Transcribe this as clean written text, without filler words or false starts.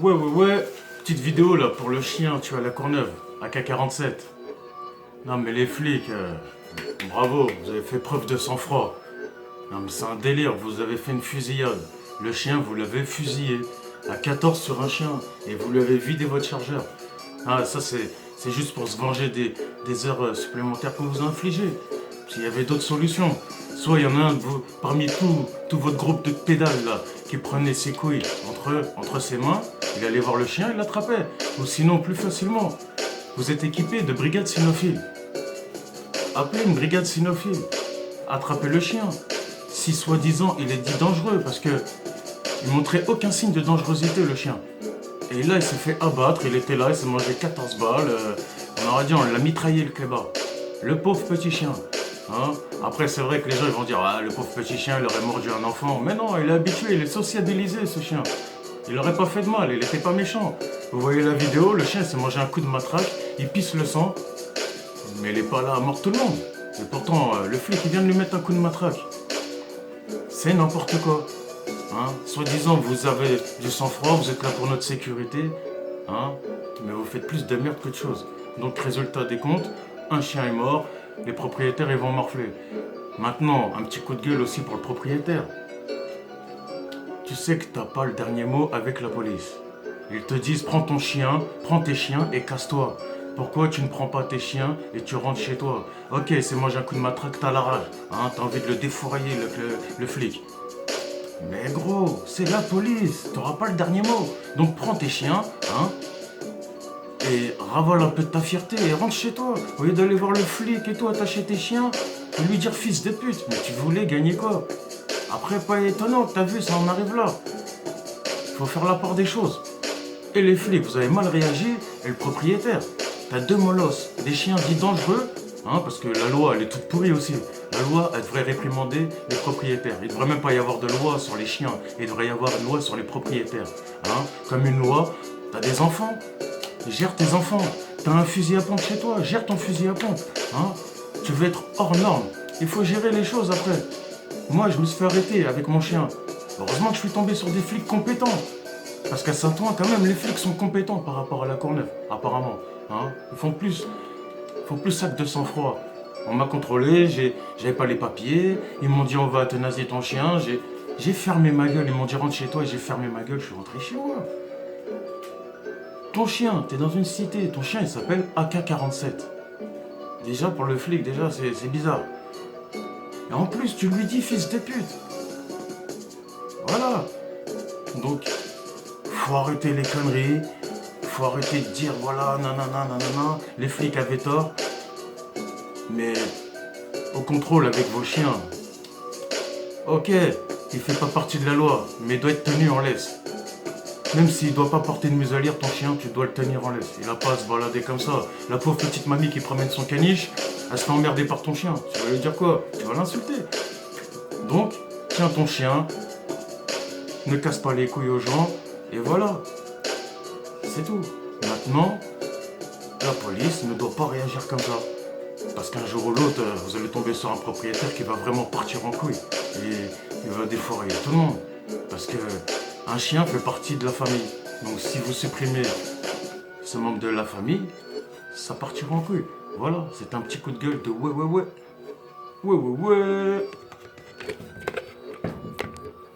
Ouais. Petite vidéo là pour le chien, tu vois, à la Courneuve, AK-47. Non mais les flics, bravo, vous avez fait preuve de sang-froid. Non mais c'est un délire, vous avez fait une fusillade. Le chien, vous l'avez fusillé. À 14 sur un chien. Et vous lui avez vidé votre chargeur. Ah ça c'est juste pour se venger des heures supplémentaires qu'on vous a infligées. S'il y avait d'autres solutions. Soit il y en a un de vous, parmi tout votre groupe de pédales là, qui prenait ses couilles entre ses mains, il allait voir le chien, il l'attrapait. Ou sinon plus facilement, vous êtes équipé de brigades cynophiles. Appelez une brigade cynophile. Attrapez le chien. Si soi-disant il est dit dangereux, parce que il montrait aucun signe de dangerosité le chien. Et là il s'est fait abattre, il était là, il s'est mangé 14 balles. On aurait dit on l'a mitraillé le clébard. Le pauvre petit chien. Hein. Après c'est vrai que les gens ils vont dire ah, le pauvre petit chien il aurait mordu un enfant. Mais non, il est habitué, il est sociabilisé ce chien. Il aurait pas fait de mal, il était pas méchant. Vous voyez la vidéo, le chien s'est mangé un coup de matraque, il pisse le sang. Mais il est pas là à mort tout le monde. Et pourtant le flic il vient de lui mettre un coup de matraque. C'est n'importe quoi. Hein. Soi-disant vous avez du sang-froid, vous êtes là pour notre sécurité. Hein. Mais vous faites plus de merde que de choses. Donc résultat des comptes, un chien est mort, les propriétaires ils vont morfler. Maintenant, un petit coup de gueule aussi pour le propriétaire. Tu sais que t'as pas le dernier mot avec la police. Ils te disent prends ton chien, prends tes chiens et casse-toi. Pourquoi tu ne prends pas tes chiens et tu rentres chez toi? Ok, c'est moi j'ai un coup de matraque, t'as la rage. Hein, t'as envie de le défourailler le flic. Mais gros, c'est la police, t'auras pas le dernier mot. Donc prends tes chiens, hein, et ravale un peu de ta fierté et rentre chez toi. Au lieu d'aller voir le flic et toi attacher tes chiens et lui dire fils de pute. Mais tu voulais gagner quoi? Après, pas étonnant, t'as vu, ça en arrive là. Faut faire la part des choses. Et les flics, vous avez mal réagi, et le propriétaire. T'as deux molosses, des chiens dits dangereux, hein, parce que la loi, elle est toute pourrie aussi. La loi, elle devrait réprimander les propriétaires. Il devrait même pas y avoir de loi sur les chiens, il devrait y avoir une loi sur les propriétaires. Hein. Comme une loi, t'as des enfants, gère tes enfants. T'as un fusil à pompe chez toi, gère ton fusil à pompe. Hein. Tu veux être hors norme, il faut gérer les choses après. Moi, je me suis fait arrêter avec mon chien. Heureusement que je suis tombé sur des flics compétents. Parce qu'à Saint-Ouen, quand même, les flics sont compétents par rapport à la Courneuve, apparemment. Hein. Ils font plus ça que de sang-froid. On m'a contrôlé, j'avais pas les papiers. Ils m'ont dit on va euthanasier ton chien. J'ai fermé ma gueule. Ils m'ont dit rentre chez toi et j'ai fermé ma gueule. Je suis rentré chez moi. Ton chien, t'es dans une cité. Ton chien, il s'appelle AK-47. Déjà, pour le flic, déjà, c'est bizarre. Et en plus, tu lui dis fils de pute. Voilà. Donc, faut arrêter les conneries. Faut arrêter de dire voilà, nanana. Les flics avaient tort. Mais au contrôle avec vos chiens. Ok, il fait pas partie de la loi, mais il doit être tenu en laisse. Même s'il doit pas porter de muselière, ton chien, tu dois le tenir en laisse. Il a pas à se balader comme ça. La pauvre petite mamie qui promène son caniche, elle se fait emmerder par ton chien. Tu vas lui dire quoi? Tu vas l'insulter. Donc, tiens ton chien, ne casse pas les couilles aux gens, et voilà. C'est tout. Maintenant, la police ne doit pas réagir comme ça. Parce qu'un jour ou l'autre, vous allez tomber sur un propriétaire qui va vraiment partir en couille. Et il va défourailler tout le monde. Parce que un chien fait partie de la famille. Donc si vous supprimez ce membre de la famille, ça partira en couille. Voilà, c'est un petit coup de gueule de ouais. Ouais.